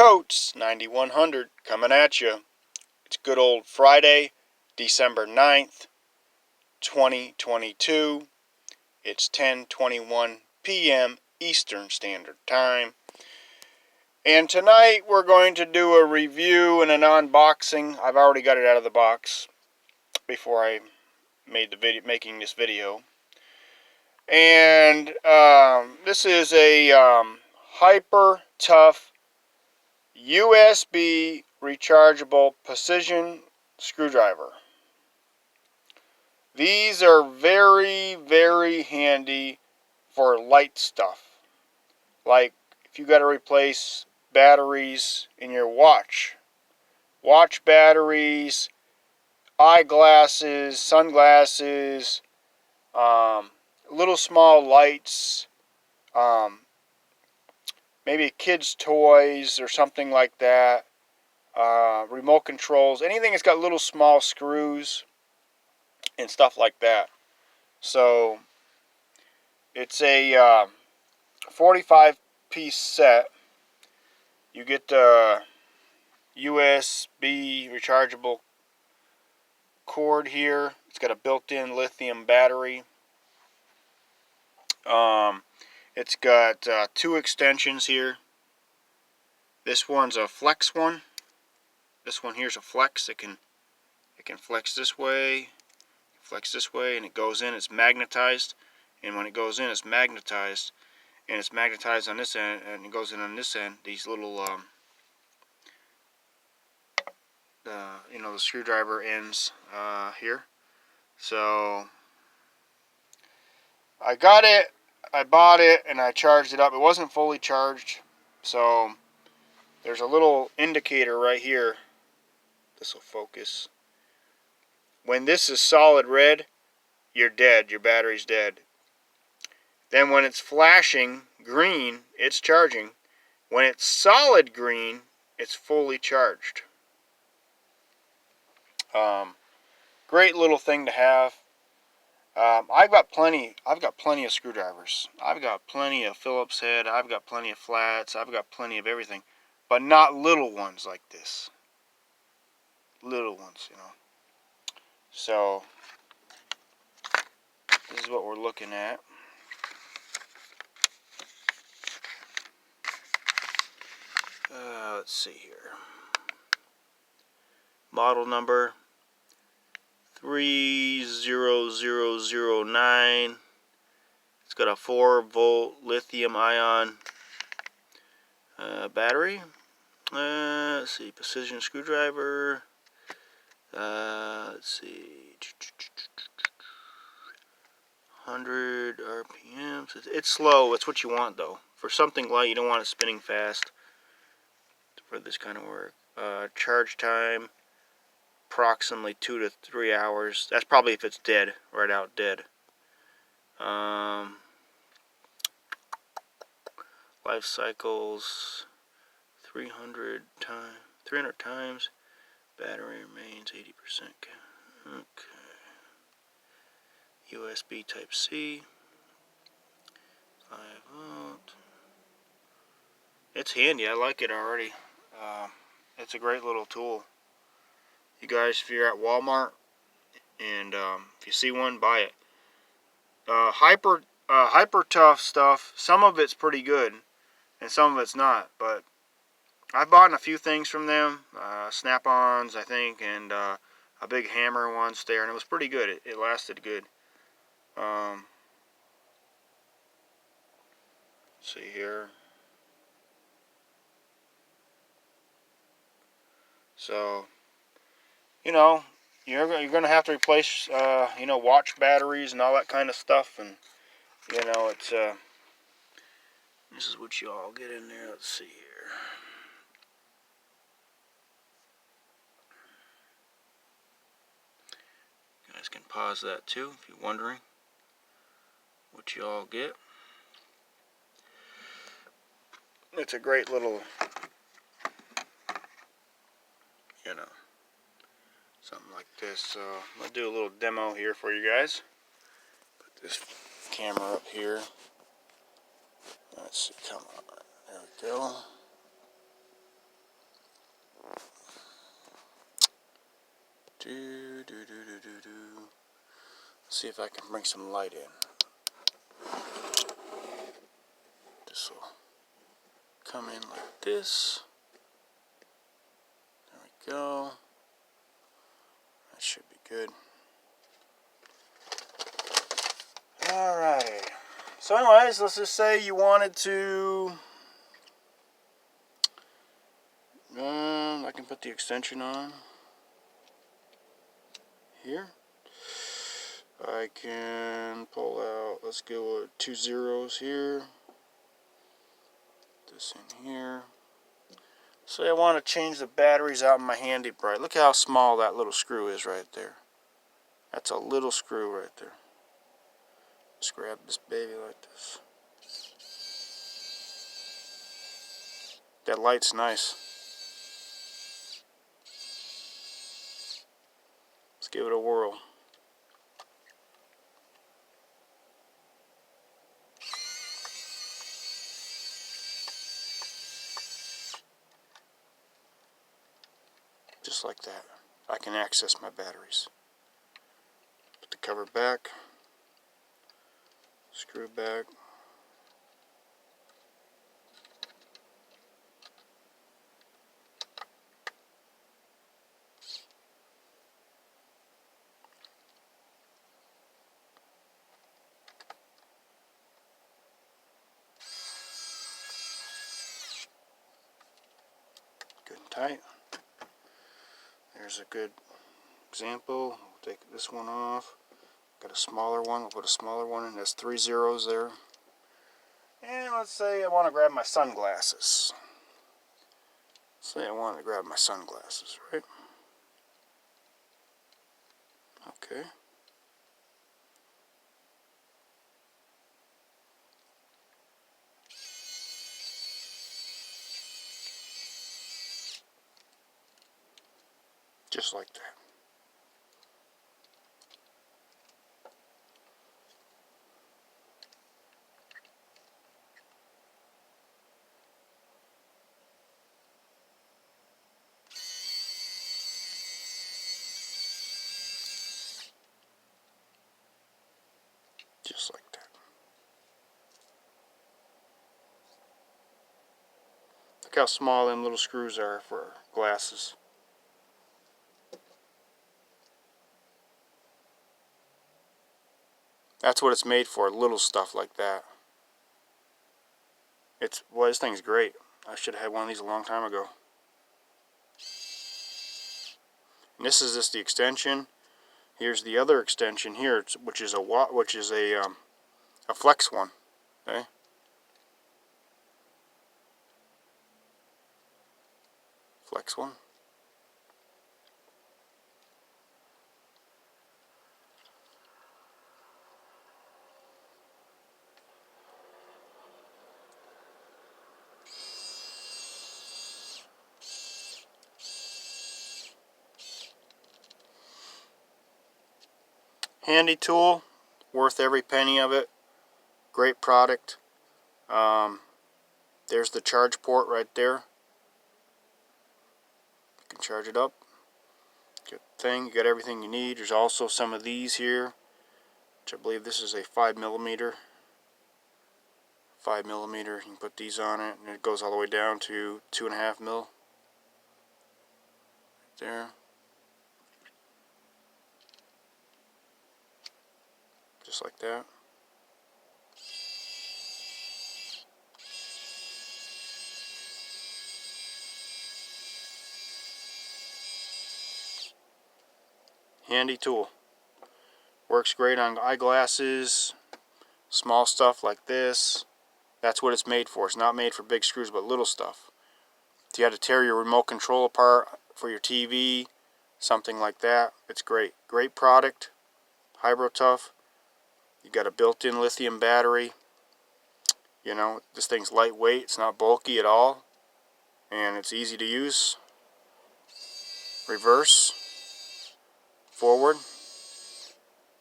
Coates 9100 coming at you. It's good old Friday, December 9th, 2022. It's 10:21 p.m. Eastern Standard Time. And tonight we're going to do a review and an unboxing. I've already got it out of the box before I made the video, making this video. And this is a Hyper Tough USB rechargeable precision screwdriver. These are very, very handy for light stuff. Like if you got to replace batteries in your watch batteries, eyeglasses, sunglasses, little small lights, maybe kids' toys or something like that, remote controls, anything that's got little small screws and stuff like that. So it's a 45-piece set. You get the USB rechargeable cord here. It's got a built-in lithium battery. It's got two extensions here. This one's a flex one. This one here's a flex. It can flex this way, and it goes in. It's magnetized, and when it goes in, it's magnetized, and it's magnetized on this end, and it goes in on this end. These little the screwdriver ends here. So I got it, I bought it, and I charged it up. It wasn't fully charged, so there's a little indicator right here. This will focus. When this is solid red, you're dead. Your battery's dead. Then when it's flashing green, it's charging. When it's solid green, it's fully charged. Great little thing to have. I've got plenty of screwdrivers. I've got plenty of Phillips head. I've got plenty of flats. I've got plenty of everything, but not little ones like this. Little ones, you know. So this is what we're looking at. Let's see here. Model number 30009. It's got a 4-volt lithium ion battery. Let's see, precision screwdriver. Let's see, 100 RPMs. It's slow. It's what you want though. For something light, you don't want it spinning fast for this kind of work. Charge time, approximately 2 to 3 hours. That's probably if it's dead, right out dead. Life cycles 300 times. Battery remains 80%. Okay. USB Type C. 5-volt. It's handy. I like it already. It's a great little tool. You guys, if you're at Walmart and if you see one, buy it. Hyper Tough stuff. Some of it's pretty good, and some of it's not. But I've bought a few things from them. Snap-ons, I think, and a big hammer once there, and it was pretty good. It lasted good. Let's see here. So, you know, you're going to have to replace, watch batteries and all that kind of stuff. And, it's, this is what you all get in there. Let's see here. You guys can pause that too if you're wondering what you all get. It's a great little, something like this. So I'm going to do a little demo here for you guys. Put this camera up here. Let's see, come on. There we go. See if I can bring some light in. This will come in like this. There we go. That should be good. Alright. So anyways, let's just say you wanted to... I can put the extension on here. I can pull out, let's go with 2 zeros here. This in here. So I want to change the batteries out in my Handy Bright. Look how small that little screw is right there. That's a little screw right there. Just grab this baby like this. That light's nice. Let's give it a whirl. Just like that. I can access my batteries. Put the cover back. Screw back. Good and tight. There's a good example. We'll take this one off. Got a smaller one. We'll put a smaller one in. There's 3 zeros there. And let's say I want to grab my sunglasses. Say I want to grab my sunglasses, right? Okay. Just like that. Just like that. Look how small them little screws are for glasses. That's what it's made for, little stuff like that. Well, this thing's great. I should have had one of these a long time ago. And this is just the extension. Here's the other extension here, which is a flex one. Okay. Flex one. Handy tool, worth every penny of it. Great product. There's the charge port right there. You can charge it up. Good thing, you got everything you need. There's also some of these here, which I believe this is a 5mm. 5mm. You can put these on it, and it goes all the way down to 2.5mm. Right there. Just like that. Handy tool. Works great on eyeglasses, small stuff like this. That's what it's made for. It's not made for big screws, but little stuff. If you had to tear your remote control apart for your TV, something like that, it's great. Great product. HybroTough. You got a built-in lithium battery. You know, this thing's lightweight. It's not bulky at all. And it's easy to use. Reverse. Forward.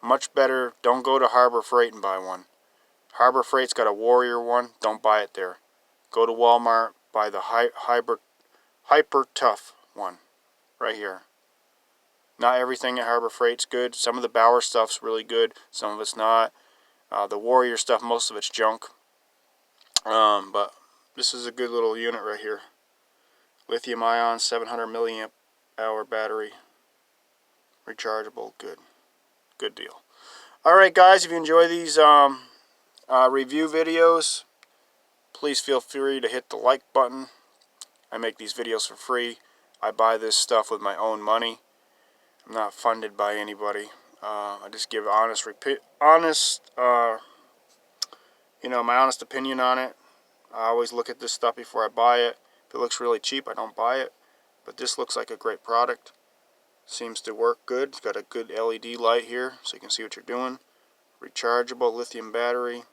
Much better. Don't go to Harbor Freight and buy one. Harbor Freight's got a Warrior one. Don't buy it there. Go to Walmart. Buy the HybroTough one. Right here. Not everything at Harbor Freight's good. Some of the Bauer stuff's really good. Some of it's not. The Warrior stuff, most of it's junk. But this is a good little unit right here. Lithium ion, 700 milliamp hour battery. Rechargeable. Good. Good deal. Alright guys, if you enjoy these review videos, please feel free to hit the like button. I make these videos for free. I buy this stuff with my own money. I'm not funded by anybody. I just give my honest opinion on it. I always look at this stuff before I buy it. If it looks really cheap, I don't buy it. But this looks like a great product. Seems to work good. It's got a good LED light here, so you can see what you're doing. Rechargeable lithium battery.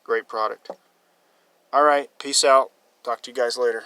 Great product. Alright, peace out. Talk to you guys later.